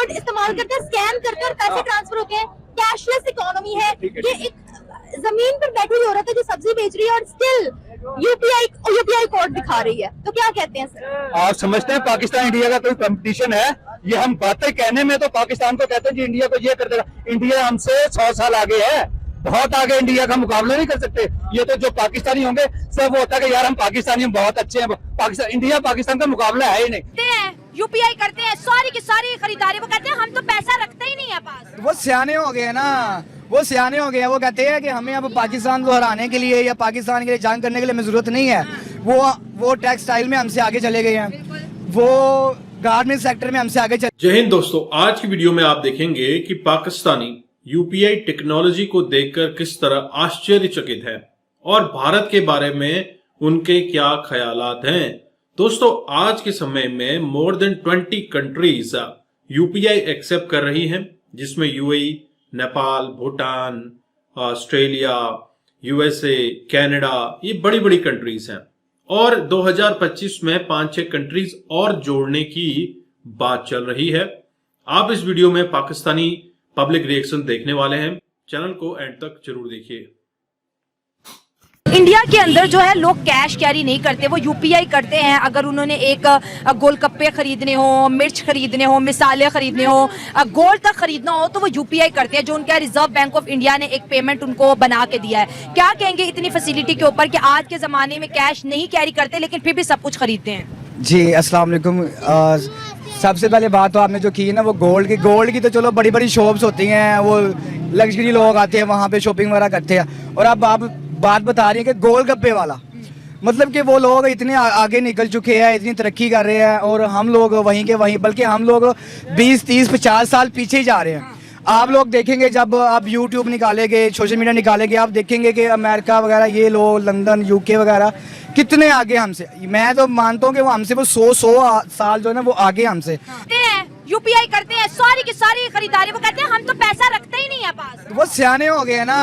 Code इस्तेमाल करते हैं, स्कैन करते हैं और पैसे ट्रांसफर होते हैं। कैशलेस इकोनॉमी है। ये एक जमीन पर बैठी हुई औरत है जो सब्जी बेच रही है और स्टिल यूपीआई कोड दिखा रही है। तो क्या कहते हैं सर? आप समझते हैं पाकिस्तान इंडिया का कोई कंपटीशन है? ये हम बातें कहने में तो पाकिस्तान को कहते हैं जी इंडिया को ये कर देगा। इंडिया हमसे 100 साल आगे है, बहुत आगे। इंडिया का मुकाबला नहीं कर सकते। ये तो जो पाकिस्तानी होंगे सब वो होता है कि यार हम पाकिस्तानी हम बहुत अच्छे हैं। इंडिया पाकिस्तान का मुकाबला है ही नहीं। यूपीआई करते हैं, सारी की सारी खरीदारी वो कहते हैं हम तो पैसा रखते ही नहीं है पास। वो सियाने हो गए ना, वो सियाने हो गए हैं। वो कहते हैं कि हमें अब पाकिस्तान को हराने के लिए या पाकिस्तान के लिए जंग करने के लिए हमें जरूरत नहीं है। वो टेक्सटाइल में हमसे आगे चले गए हैं, वो गारमेंट सेक्टर में हमसे आगे चले। जय हिंद दोस्तों, आज की वीडियो में आप देखेंगे कि पाकिस्तानी यूपीआई टेक्नोलॉजी को देखकर किस तरह आश्चर्यचकित है और भारत के बारे में उनके क्या ख्यालात हैं। दोस्तों, आज के समय में more than 20 countries UPI accept कर रही हैं, जिसमें UAE, Nepal, Bhutan, Australia, USA, Canada, ये बड़ी बड़ी कंट्रीज हैं। और 2025 में 5-6 कंट्रीज और जोड़ने की बात चल रही है। आप इस वीडियो में पाकिस्तानी पब्लिक रिएक्शन देखने वाले हैं। चैनल को एंड तक जरूर देखिए। इंडिया के अंदर जो है लोग कैश कैरी नहीं करते, वो यूपीआई करते हैं। अगर उन्होंने एक गोलगप्पे खरीदने हो, मिर्च खरीदने हो, मिसाले खरीदने हो, गोल्ड तक खरीदना हो तो वो यूपीआई करते हैं, जो उनका रिजर्व बैंक ऑफ इंडिया ने एक पेमेंट उनको बना के दिया है। क्या कहेंगे इतनी फैसिलिटी के ऊपर कि आज के जमाने में कैश नहीं कैरी करते लेकिन फिर भी सब कुछ खरीदते हैं? जी अस्सलाम वालेकुम। सबसे पहले बात तो आपने जो की ना वो गोल्ड की तो चलो बड़ी बड़ी शॉप्स होती हैं, वो लग्जरी लोग आते हैं वहाँ पे शॉपिंग वगैरह करते हैं। और अब आप बात बता रही है कि गोलगप्पे वाला, मतलब कि वो लोग इतने आगे निकल चुके हैं, इतनी तरक्की कर रहे हैं और हम लोग वहीं के वहीं, बल्कि हम लोग 20, 30, 50 साल पीछे ही जा रहे हैं। आप लोग देखेंगे जब आप यूट्यूब निकालेंगे, सोशल मीडिया निकालेंगे, आप देखेंगे कि अमेरिका वगैरह ये लोग, लंदन, यूके वगैरह कितने आगे हमसे। मैं तो मानता हूँ कि वो हमसे वो 100 साल जो है ना वो आगे हमसे। यूपीआई करते हैं, सारी की सारी खरीदारी वो कहते हैं हम तो पैसा रखते ही नहीं है पास। वो सियाने हो गए ना,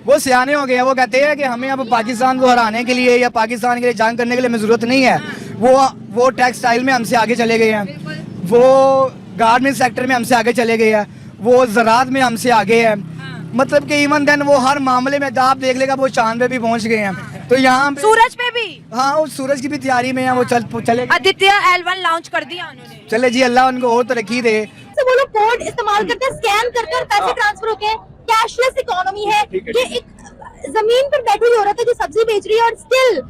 वो सियाने हो गए हैं। वो कहते हैं कि हमें अब पाकिस्तान को हराने के लिए या पाकिस्तान के लिए जंग करने के लिए हमें जरूरत नहीं है। वो टेक्सटाइल में हमसे आगे चले गए हैं, वो गारमेंट सेक्टर में हमसे आगे चले गए हैं, वो ज़राअत में हमसे आगे है। मतलब कि इवन देन वो हर मामले में आप देख लेगा वो चांद पे भी पहुंच गए हैं। तो यहाँ सूरज पे भी, हाँ वो सूरज की भी तैयारी में है, वो चले। आदित्य L1 लॉन्च कर दिया उन्होंने। चले जी, अल्लाह उनको और तरक्की दे। तो वो लोग कोड इस्तेमाल करते हैं, स्कैन करते हैं और पैसे ट्रांसफर होते हैं। कैशलेस इकोनॉमी है। ये एक जमीन पर बैठी हुई औरत है जो सब्जी बेच रही है और स्टिल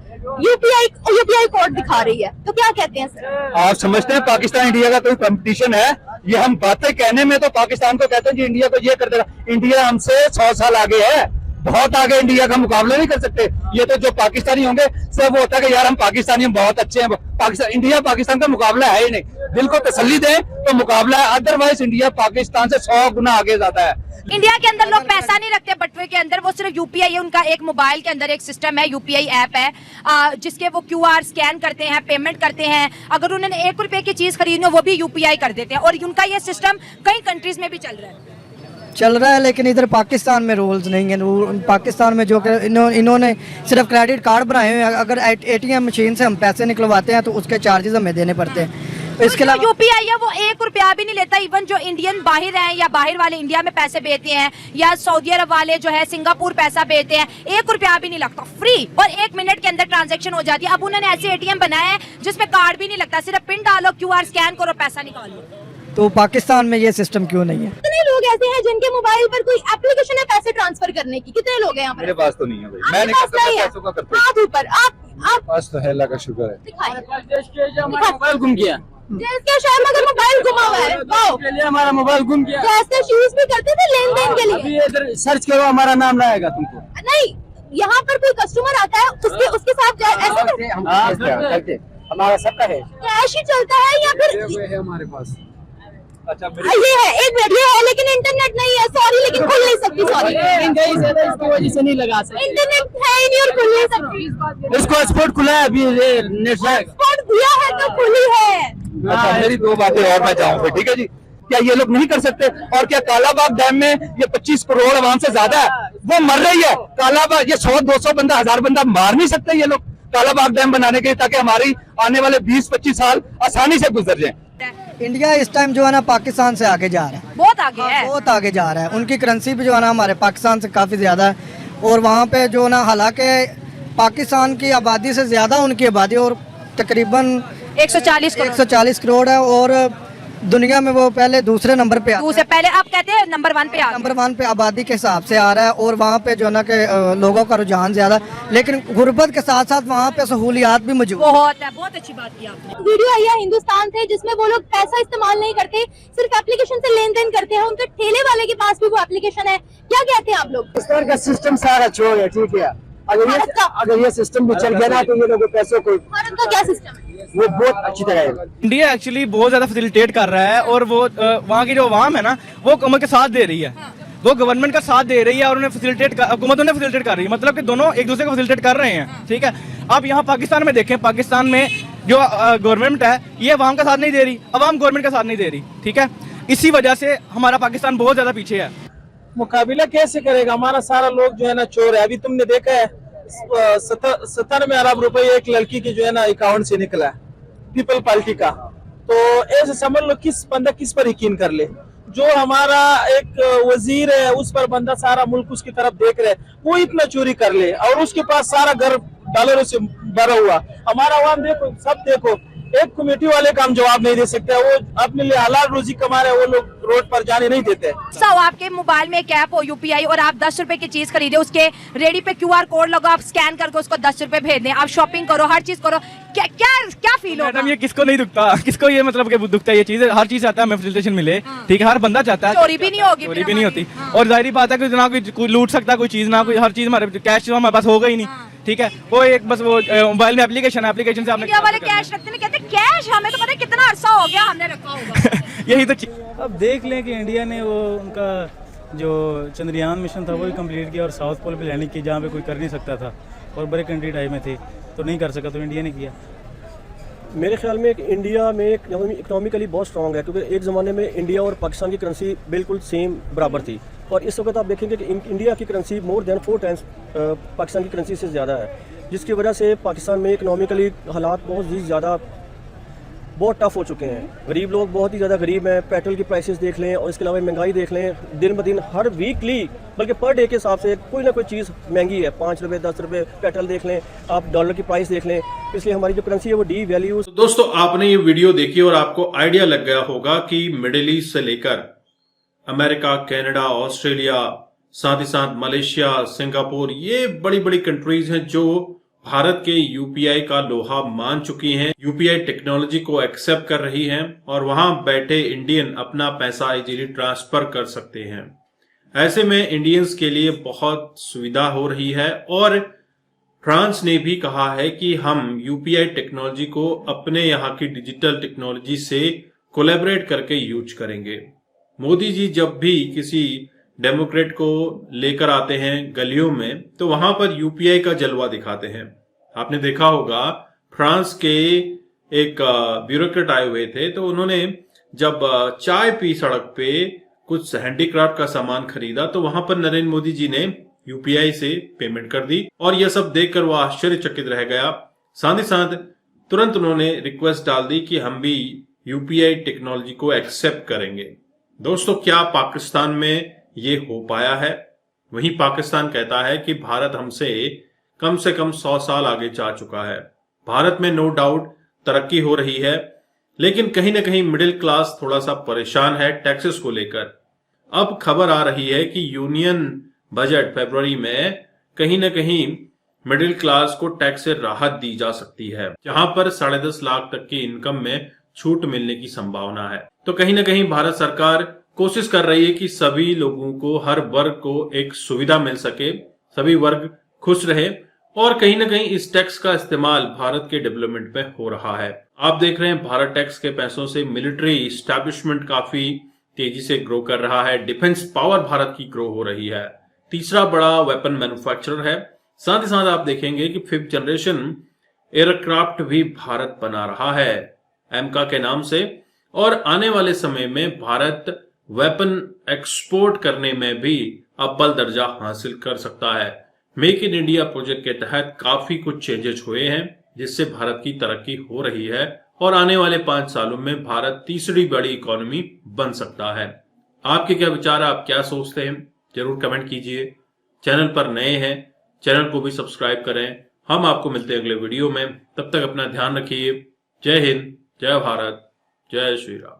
यूपीआई कोड दिखा रही है। तो क्या कहते हैं सर? आप समझते हैं पाकिस्तान इंडिया का कोई कंपटीशन है? ये हम बातें कहने में तो पाकिस्तान को कहते हैं जी इंडिया को ये कर देगा। इंडिया हमसे 100 साल आगे है, बहुत आगे। इंडिया का मुकाबला नहीं कर सकते। ये तो जो पाकिस्तानी होंगे सब वो होता है कि यार हम पाकिस्तानी हम बहुत अच्छे हैं। इंडिया पाकिस्तान का मुकाबला है ही नहीं। दिल को तसल्ली दें तो मुकाबला है, अदरवाइज इंडिया पाकिस्तान से 100 गुना आगे जाता है। इंडिया के अंदर लोग पैसा नहीं रखते बटुए के अंदर, वो सिर्फ यूपीआई है। उनका एक मोबाइल के अंदर एक सिस्टम है, यूपीआई ऐप है, जिसके वो क्यूआर स्कैन करते हैं, पेमेंट करते हैं। अगर उन्होंने 1 रुपए की चीज खरीदनी हो वो भी यूपीआई कर देते हैं। और उनका ये सिस्टम कई कंट्रीज में भी चल रहा है। लेकिन इधर पाकिस्तान में रूल्स नहीं है। पाकिस्तान में जो इन्होंने सिर्फ क्रेडिट कार्ड बनाए हुए हैं, अगर एटीएम मशीन से हम पैसे निकलवाते हैं तो उसके चार्जेस हमें देने पड़ते हैं। तो इसके अलावा यूपीआई है वो 1 रुपया भी नहीं लेता। इवन जो इंडियन बाहर हैं या बाहर वाले इंडिया में पैसे भेजते हैं या सऊदी अरब वाले जो है सिंगापुर पैसा भेजते हैं, 1 रुपया भी नहीं लगता, फ्री। और 1 मिनट के अंदर ट्रांजैक्शन हो जाती है। अब उन्होंने ऐसे एटीएम बनाया है जिसमें कार्ड भी नहीं लगता, सिर्फ पिन डालो, क्यूआर स्कैन करो, पैसा निकालो। तो पाकिस्तान में ये सिस्टम क्यों नहीं है? कितने लोग ऐसे हैं जिनके मोबाइल पर कोई एप्लीकेशन है पैसे ट्रांसफर करने की? कितने लोग हैं यहाँ पर? मेरे पास तो नहीं है भाई, मैं नहीं करता। हाथ ऊपर, आप पास तो है, अल्लाह का शुक्र है। दिखाएं। मोबाइल गुम किया, जैसे शहर में अगर मोबाइल गुमा हुआ है, वाओ। के लिए हमारा मोबाइल गुम किया। जैसे यूज भी करते थे लेन देन के लिए। अभी इधर सर्च करो, हमारा नाम लाएगा तुमको। नहीं, यहाँ पर कोई कस्टमर आता है उसके साथ ऐसे करते हमारा सबका है, कैश ही चलता है या फिर है हमारे पास। अच्छा ये है, एक मिनट, ये है लेकिन इंटरनेट नहीं है, सॉरी, लेकिन खुल नहीं सकती, सॉरी। इसकी वजह से नहीं लगा सकते। इंटरनेट है ही नहीं और खुल नहीं सकती। इसको एक्सपोर्ट खुला है अभी, नेट एक्सपोर्ट दिया है तो खुली है। अच्छा, मेरी 2 बातें और मैं चाहूँ फिर, ठीक है जी। क्या ये लोग नहीं कर सकते? और क्या कालाबाग डैम में ये 25 करोड़ आवाम से ज्यादा है, वो मर रही है। कालाबाग ये 100-200 बंदा, 1000 बंदा मार नहीं सकते ये लोग कालाबाग डैम बनाने के लिए, ताकि हमारी आने वाले 20-25 साल आसानी से गुजर जाए। इंडिया इस टाइम जो है ना पाकिस्तान से आगे जा रहा है, बहुत आगे है। बहुत आगे जा रहा है। उनकी करेंसी भी जो है ना हमारे पाकिस्तान से काफ़ी ज़्यादा है, और वहाँ पे जो ना हालांकि पाकिस्तान की आबादी से ज़्यादा उनकी आबादी, और तकरीबन 140 करोड़ 140 करोड़ है, और दुनिया में वो पहले दूसरे नंबर पे आता है। से पहले आप कहते हैं नंबर 1 पे आ गए। नंबर 1 पे आबादी के हिसाब से आ रहा है, और वहाँ पे जो है ना कि लोगों का रुझान ज़्यादा है, लेकिन गुर्बत के साथ साथ वहाँ पे सहूलियात भी मौजूद है। बहुत है, बहुत अच्छी बात की आपने। वीडियो आई है हिंदुस्तान से जिसमें वो लोग पैसा इस्तेमाल नहीं करते, सिर्फ एप्लीकेशन से लेन देन करते हैं। उनके ठेले वाले के पास भी वो एप्लीकेशन है। क्या कहते हैं आप लोग? पाकिस्तान का सिस्टम सारा छोड़ है, ठीक है। अगर ये सिस्टम भी चल गया ना तो ये लोगों पैसों को भारत का क्या सिस्टम है? वो बहुत अच्छी तरह है। इंडिया एक्चुअली बहुत ज्यादा फैसिलिटेट कर रहा है, और वो वहाँ की जो आवाम है ना वो हुकूमत के साथ दे रही है, वो गवर्नमेंट का साथ दे रही है, और उन्हें हुकूमत उन्हें फैसिलिटेट कर रही है, मतलब कि दोनों एक दूसरे को फैसिलिटेट कर रहे हैं, ठीक है। आप यहाँ पाकिस्तान में देखें, पाकिस्तान में जो गवर्नमेंट है ये अवाम का साथ नहीं दे रही, अवाम गवर्नमेंट का साथ नहीं दे रही, ठीक है। इसी वजह से हमारा पाकिस्तान बहुत ज्यादा पीछे है। मुकाबला कैसे करेगा? हमारा सारा लोग जो है ना चोर है। अभी तुमने देखा है 97 अरब रुपए एक लड़की की जो है ना अकाउंट से निकला है, पीपल पार्टी का। तो ऐसे समझ लो किस बंदा किस पर यकीन कर ले। जो हमारा एक वजीर है उस पर बंदा सारा मुल्क उसकी तरफ देख रहे, वो इतना चोरी कर ले, और उसके पास सारा घर डॉलरों से भरा हुआ। हमारा आवाम देखो, सब देखो, एक कमेटी वाले का हम जवाब नहीं दे सकते। वो अपने लिए हलाल रोजी कमा रहे, वो लोग रोड पर जाने नहीं देते। सो आपके मोबाइल में एक ऐप हो यूपीआई, और आप 10 रुपए की चीज खरीदे, उसके रेडी पे क्यूआर कोड लगाओ, आप स्कैन करके उसको 10 रुपए भेज दें, आप शॉपिंग करो, हर चीज करो, क्या क्या क्या फील होगा? मैडम ये किसको नहीं दुखता, किसको ये मतलब कि दुखता है ये चीज? हर चीज चाहता है हमें फैसिलिटेशन मिले, ठीक है, हर बंदा चाहता है। चोरी भी नहीं होगी, चोरी भी नहीं होती, और जाहिर बात है कि ना कोई लूट सकता कोई चीज, ना कोई, हर चीज हमारे कैश तो हमारे पास होगा ही नहीं, ठीक है। वो एक बस वो मोबाइल में एप्लीकेशन से आपने इंडिया वाले कैश रखते हैं, कहते हैं कैश, हमें तो पता है कितना अरसा हो गया हमने रखा होगा। यही तो चीज। अब देख लें कि इंडिया ने वो उनका जो चंद्रयान मिशन था वो भी कंप्लीट किया, और साउथ पोल पे लैंडिंग की जहाँ पे कोई कर नहीं सकता था, और बड़े कंट्री टाइप में थे तो नहीं कर सका, तो इंडिया ने किया। मेरे ख्याल में इंडिया में इकोनॉमिकली बहुत स्ट्रॉन्ग है, क्योंकि एक ज़माने में इंडिया और पाकिस्तान की करेंसी बिल्कुल सेम बराबर थी, और इस वक्त आप देखेंगे कि इंडिया की currency more than 4 times Pakistan की करेंसी से ज़्यादा है, जिसकी वजह से पाकिस्तान में इकोनॉमिकली हालात बहुत ही ज़्यादा बहुत टफ हो चुके हैं। गरीब लोग बहुत ही ज़्यादा गरीब हैं। पेट्रोल की प्राइसेस देख लें, और इसके अलावा महंगाई देख लें, दिन ब दिन हर वीकली बल्कि पर डे के हिसाब से कोई ना कोई चीज़ महंगी है। 5 रुपये 10 रुपये पेट्रोल देख लें, आप डॉलर की प्राइस देख लें, इसलिए हमारी जो करेंसी है वो डी वैल्यू। तो दोस्तों आपने ये वीडियो देखी और आपको आइडिया लग गया होगा कि मिडिल ईस्ट से लेकर अमेरिका, कनाडा, ऑस्ट्रेलिया, साथ ही साथ मलेशिया, सिंगापुर, ये बड़ी बड़ी कंट्रीज हैं जो भारत के यूपीआई का लोहा मान चुकी हैं, यूपीआई टेक्नोलॉजी को एक्सेप्ट कर रही हैं, और वहां बैठे इंडियन अपना पैसा इजीली ट्रांसफर कर सकते हैं। ऐसे में इंडियंस के लिए बहुत सुविधा हो रही है, और फ्रांस ने भी कहा है कि हम यूपीआई टेक्नोलॉजी को अपने यहाँ की डिजिटल टेक्नोलॉजी से कोलैबोरेट करके यूज करेंगे। मोदी जी जब भी किसी डेमोक्रेट को लेकर आते हैं गलियों में, तो वहां पर यूपीआई का जलवा दिखाते हैं। आपने देखा होगा फ्रांस के एक ब्यूरोक्रेट आए हुए थे, तो उन्होंने जब चाय पी सड़क पे कुछ हैंडीक्राफ्ट का सामान खरीदा, तो वहां पर नरेंद्र मोदी जी ने यूपीआई से पेमेंट कर दी, और यह सब देखकर वो आश्चर्यचकित रह गया। साथ ही साथ तुरंत उन्होंने रिक्वेस्ट डाल दी कि हम भी यूपीआई टेक्नोलॉजी को एक्सेप्ट करेंगे। दोस्तों क्या पाकिस्तान में ये हो पाया है? वहीं पाकिस्तान कहता है कि भारत हमसे कम से कम 100 साल आगे जा चुका है। भारत में नो डाउट तरक्की हो रही है, लेकिन कहीं ना कहीं मिडिल क्लास थोड़ा सा परेशान है टैक्सेस को लेकर। अब खबर आ रही है कि यूनियन बजट फरवरी में कहीं ना कहीं मिडिल क्लास को टैक्स से राहत दी जा सकती है, जहां पर 10.5 लाख तक की इनकम में छूट मिलने की संभावना है। तो कहीं ना कहीं भारत सरकार कोशिश कर रही है कि सभी लोगों को, हर वर्ग को एक सुविधा मिल सके, सभी वर्ग खुश रहे, और कहीं ना कहीं इस टैक्स का इस्तेमाल भारत के डेवलपमेंट में हो रहा है। आप देख रहे हैं भारत टैक्स के पैसों से मिलिट्री इस्टेब्लिशमेंट काफी तेजी से ग्रो कर रहा है, डिफेंस पावर भारत की ग्रो हो रही है, तीसरा बड़ा वेपन मैन्युफैक्चरर है। साथ ही साथ आप देखेंगे कि 5th जनरेशन एयरक्राफ्ट भी भारत बना रहा है एमका के नाम से, और आने वाले समय में भारत वेपन एक्सपोर्ट करने में भी अव्वल दर्जा हासिल कर सकता है। मेक इन इंडिया प्रोजेक्ट के तहत काफी कुछ चेंजेस हुए हैं, जिससे भारत की तरक्की हो रही है, और आने वाले 5 सालों में भारत तीसरी बड़ी इकोनॉमी बन सकता है। आपके क्या विचार है, आप क्या सोचते हैं, जरूर कमेंट कीजिए। चैनल पर नए हैं, चैनल को भी सब्सक्राइब करें। हम आपको मिलते हैं अगले वीडियो में, तब तक अपना ध्यान रखिए। जय हिंद, जय भारत, जय श्री राम।